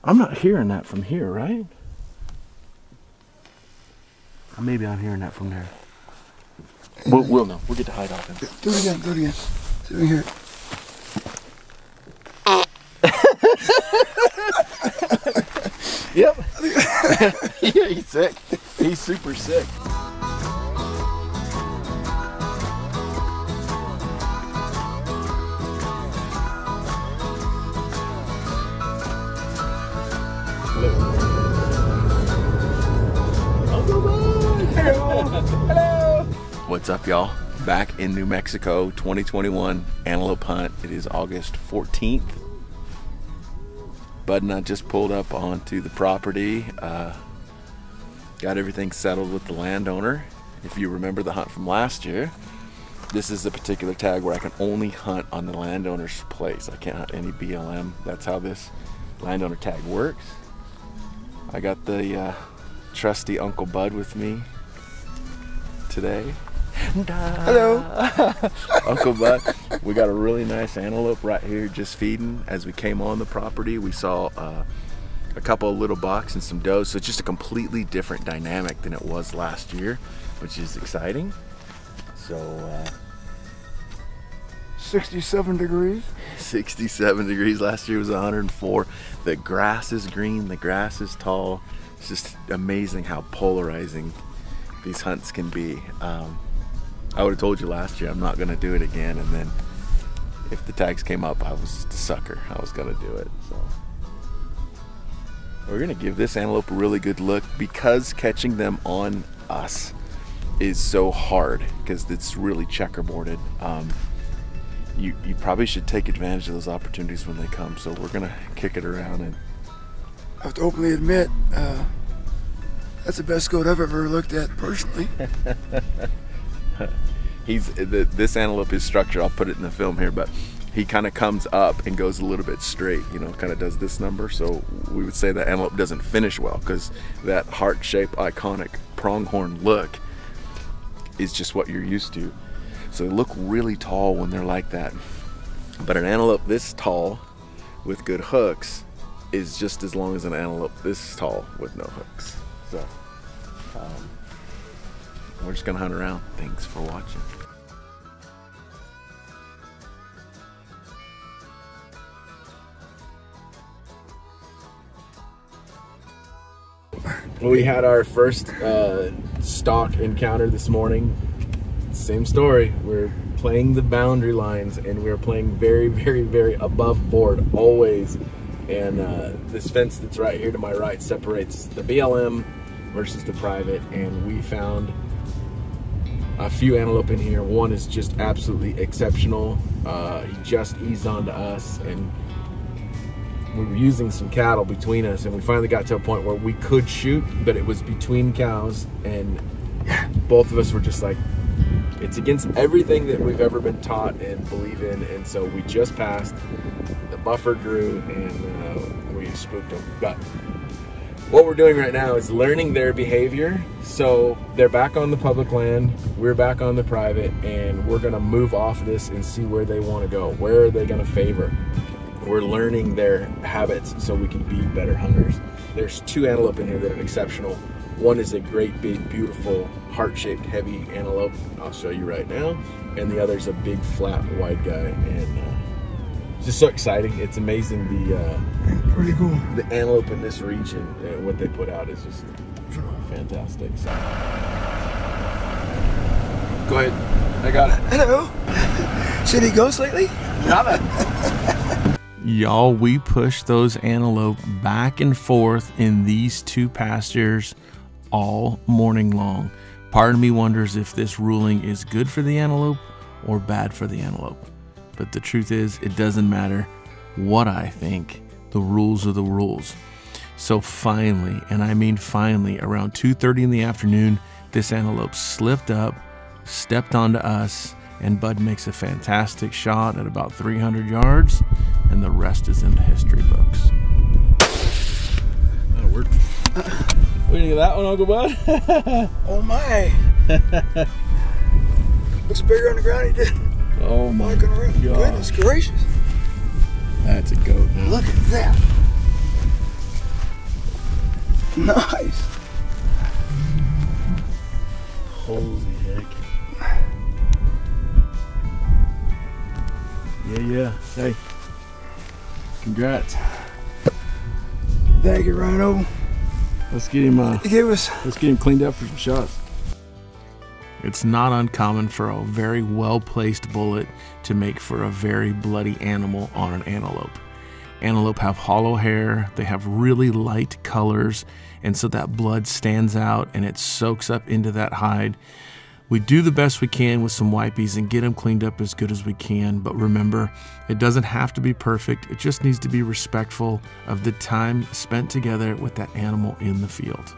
I'm not hearing that from here, right? Or maybe I'm hearing that from there. We'll know. We'll get to hide off him. Do it again, do it again. See if we hear it. Yep. Yeah, he's sick. He's super sick. Hello. What's up, y'all? Back in New Mexico, 2021 antelope hunt. It is August 14th. Bud and I just pulled up onto the property. Got everything settled with the landowner. If you remember the hunt from last year, this is a particular tag where I can only hunt on the landowner's place. I can't hunt any BLM. That's how this landowner tag works. I got the trusty Uncle Bud with me today. Hello. Uncle Bud. We got a really nice antelope right here just feeding. As we came on the property, we saw a couple of little bucks and some does. So it's just a completely different dynamic than it was last year, which is exciting. So 67 degrees. 67 degrees. Last year was 104. The grass is green, the grass is tall. It's just amazing how polarizing these hunts can be. I would have told you last year I'm not gonna do it again, and then if the tags came up, I was the sucker. I was gonna do it. So we're gonna give this antelope a really good look, because catching them on us is so hard because it's really checkerboarded. You probably should take advantage of those opportunities when they come. So we're gonna kick it around, and I have to openly admit, that's the best goat I've ever looked at personally. This antelope is structured. I'll put it in the film here, but he kind of comes up and goes a little bit straight, you know, kind of does this number. So we would say that antelope doesn't finish well, because that heart-shaped iconic pronghorn look is just what you're used to. So they look really tall when they're like that. But an antelope this tall with good hooks is just as long as an antelope this tall with no hooks. So we're just gonna hunt around. Thanks for watching. We had our first stock encounter this morning. Same story. We're playing the boundary lines, and we're playing very, very, very above board always. And this fence that's right here to my right separates the BLM versus the private, and we found a few antelope in here. One is just absolutely exceptional. He just eased onto us, and we were using some cattle between us, and we finally got to a point where we could shoot, but it was between cows, and both of us were just like, it's against everything that we've ever been taught and believe in. And so we just passed, the buffer grew, and we spooked them. But what we're doing right now is learning their behavior. So they're back on the public land, we're back on the private, and we're gonna move off this and see where they wanna go. Where are they gonna favor? We're learning their habits so we can be better hunters. There's two antelope in here that are exceptional. One is a great, big, beautiful, heart-shaped, heavy antelope. I'll show you right now. And the other is a big, flat, wide guy. And it's just so exciting. It's amazing Pretty cool. The antelope in this region and what they put out is just fantastic. So, go ahead. I got it. Hello. Seen any ghosts lately? Got it. Y'all, we pushed those antelope back and forth in these two pastures all morning long. Part of me wonders if this ruling is good for the antelope or bad for the antelope. But the truth is, it doesn't matter what I think. The rules are the rules. So finally, and I mean finally, around 2:30 in the afternoon, this antelope slipped up, stepped onto us, and Bud makes a fantastic shot at about 300 yards, and the rest is in the history books. That'll work. What do you think of that one, Uncle Bud? Oh my. Looks bigger on the ground, he did. Oh my goodness gracious. That's a goat now. Look at that. Nice. Holy heck. Yeah. Hey. Congrats. Thank you, Rhino. Let's get him Let's get him cleaned up for some shots. It's not uncommon for a very well-placed bullet to make for a very bloody animal on an antelope. Antelope have hollow hair, they have really light colors, and so that blood stands out and it soaks up into that hide. We do the best we can with some wipies and get them cleaned up as good as we can, but remember, it doesn't have to be perfect. It just needs to be respectful of the time spent together with that animal in the field.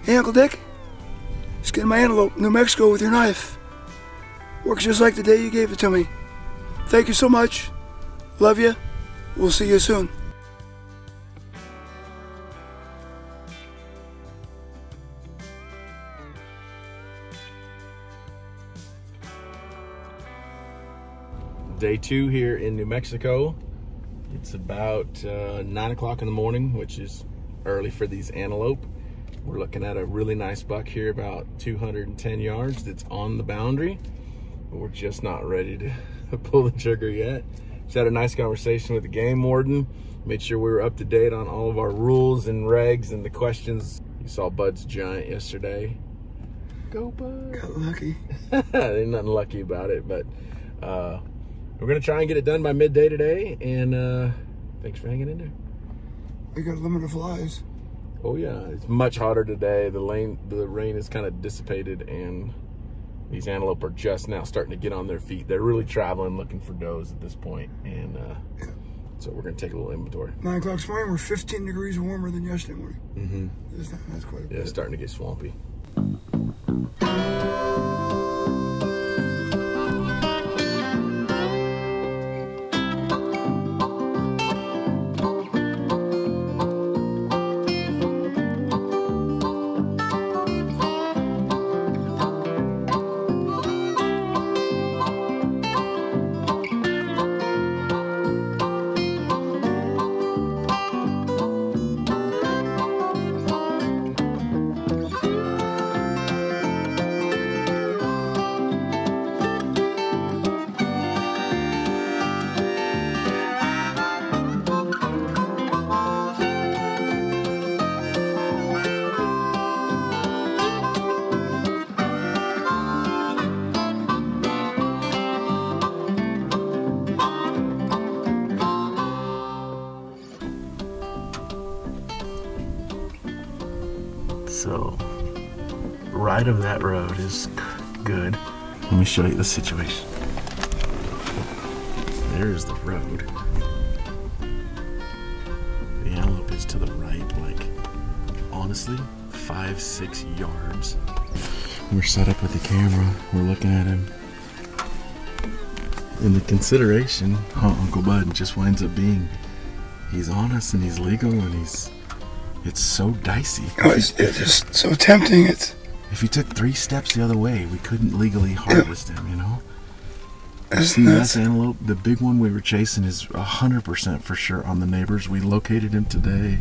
Hey, Uncle Dick. Skin my antelope, New Mexico, with your knife. Works just like the day you gave it to me. Thank you so much. Love you. We'll see you soon. Day 2 here in New Mexico. It's about 9 o'clock in the morning, which is early for these antelope. We're looking at a really nice buck here, about 210 yards, that's on the boundary. But we're just not ready to pull the trigger yet. Just had a nice conversation with the game warden. Made sure we were up to date on all of our rules and regs and the questions. You saw Bud's giant yesterday. Go Bud. Got lucky. Ain't nothing lucky about it, but we're gonna try and get it done by midday today, and thanks for hanging in there. We got a limit of flies. Oh yeah, it's much hotter today. The rain is kind of dissipated, and these antelope are just now starting to get on their feet. They're really traveling, looking for does at this point, and so we're gonna take a little inventory. 9 o'clock this morning, we're 15 degrees warmer than yesterday morning. Mm-hmm. That's quite a bit. Yeah, it's starting to get swampy. So, right of that road is good. Let me show you the situation. There's the road. The antelope is to the right, like, honestly, 5-6 yards. We're set up with the camera. We're looking at him. And the consideration, Uncle Bud just winds up being, he's honest and he's legal and it's so dicey. Oh, it's just so tempting. If he took 3 steps the other way, we couldn't legally harvest him, you know? That's That antelope, the big one we were chasing, is 100% for sure on the neighbors. We located him today.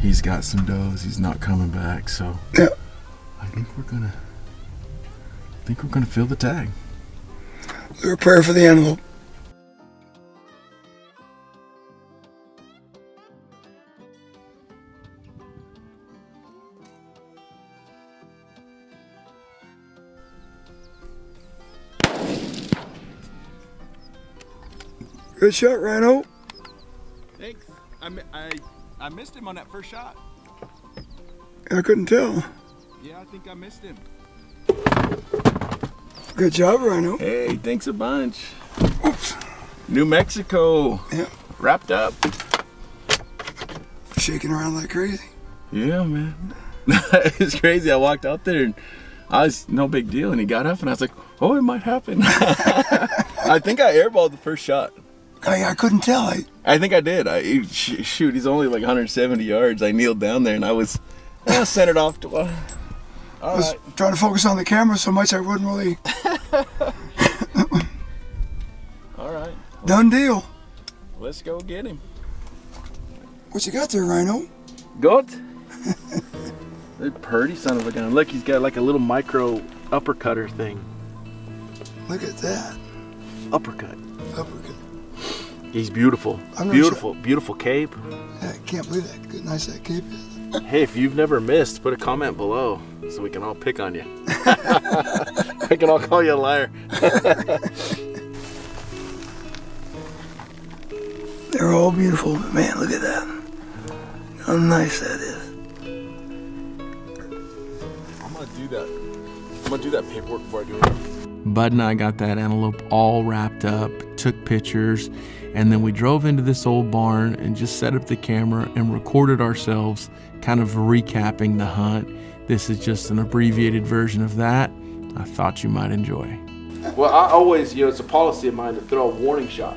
He's got some does. He's not coming back, so yeah. I think we're gonna fill the tag. Do a prayer for the antelope. Good shot, Rhino. Thanks. I missed him on that first shot. I couldn't tell. Yeah, I think I missed him. Good job, Rhino. Hey, thanks a bunch. Oops. New Mexico. Yeah. Wrapped up. Shaking around like crazy. Yeah, man. It's crazy. I walked out there and I was no big deal, and he got up and I was like, oh, it might happen. I think I airballed the first shot. I couldn't tell. I think I did. Shoot, he's only like 170 yards. I kneeled down there and I was centered off to I was trying to focus on the camera so much I wouldn't really. All right. Done deal. Let's go get him. What you got there, Rhino? Goat? The pretty son of a gun. Look, he's got like a little micro uppercutter thing. Look at that. Uppercut. Uppercut. He's beautiful. Beautiful cape. Yeah, I can't believe that good, nice that cape is. Hey, if you've never missed, put a comment below so we can all pick on you. We can all call you a liar. They're all beautiful, but man, look at that. How nice that is. I'm gonna do that paperwork before I do it. Bud and I got that antelope all wrapped up, took pictures, and then we drove into this old barn and just set up the camera and recorded ourselves kind of recapping the hunt. This is just an abbreviated version of that. I thought you might enjoy. Well, I always, it's a policy of mine to throw a warning shot.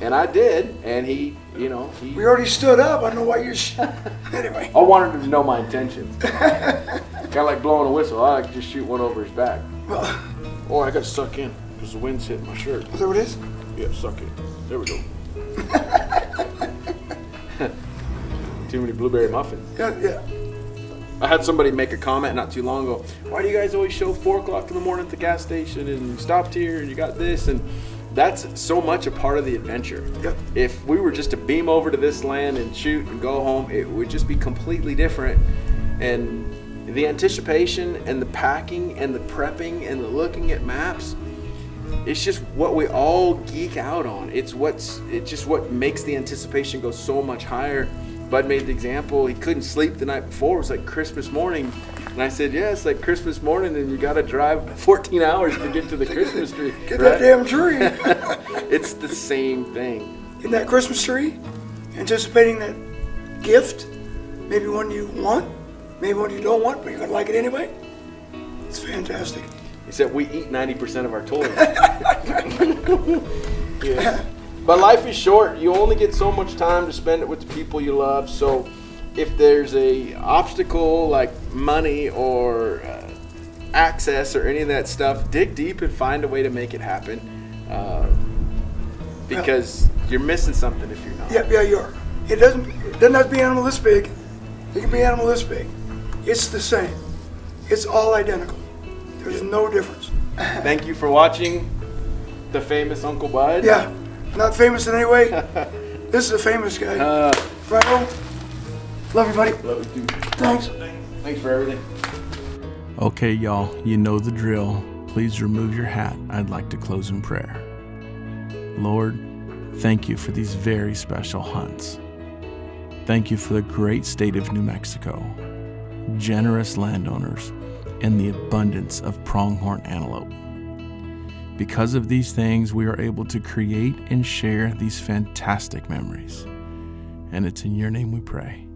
And I did, and he. We already stood up. I don't know why you're. Anyway. I wanted him to know my intentions. Kind of like blowing a whistle. I could just shoot one over his back. Oh, I got to suck in because the wind's hitting my shirt. Is that what it is? Yeah, suck in. There we go. Too many blueberry muffins. Yeah. I had somebody make a comment not too long ago. Why do you guys always show 4 o'clock in the morning at the gas station and you stopped here and you got this? And that's so much a part of the adventure. Yep. If we were just to beam over to this land and shoot and go home, it would just be completely different. And the anticipation and the packing and the prepping and the looking at maps, it's just what we all geek out on. It's just what makes the anticipation go so much higher. Bud made the example, he couldn't sleep the night before. It was like Christmas morning. And I said, yeah, it's like Christmas morning and you got to drive 14 hours to get to the Christmas tree. Get that damn tree. It's the same thing. In that Christmas tree, anticipating that gift, maybe one you want, maybe one you don't want, but you're going to like it anyway. It's fantastic. Except we eat 90% of our toys. Yeah. But life is short. You only get so much time to spend it with the people you love. So if there's a obstacle like money or access or any of that stuff, dig deep and find a way to make it happen. Because you're missing something if you're not. Yeah, you are. It doesn't have to be animal this big. It can be animal this big. It's the same. It's all identical. There's no difference. Thank you for watching the famous Uncle Bud. Yeah. Not famous in any way. This is a famous guy. Right on. Love you, buddy. Love you too. Thanks. Thanks for everything. Okay, y'all, you know the drill. Please remove your hat. I'd like to close in prayer. Lord, thank you for these very special hunts. Thank you for the great state of New Mexico, generous landowners, and the abundance of pronghorn antelope. Because of these things, we are able to create and share these fantastic memories. And it's in your name we pray.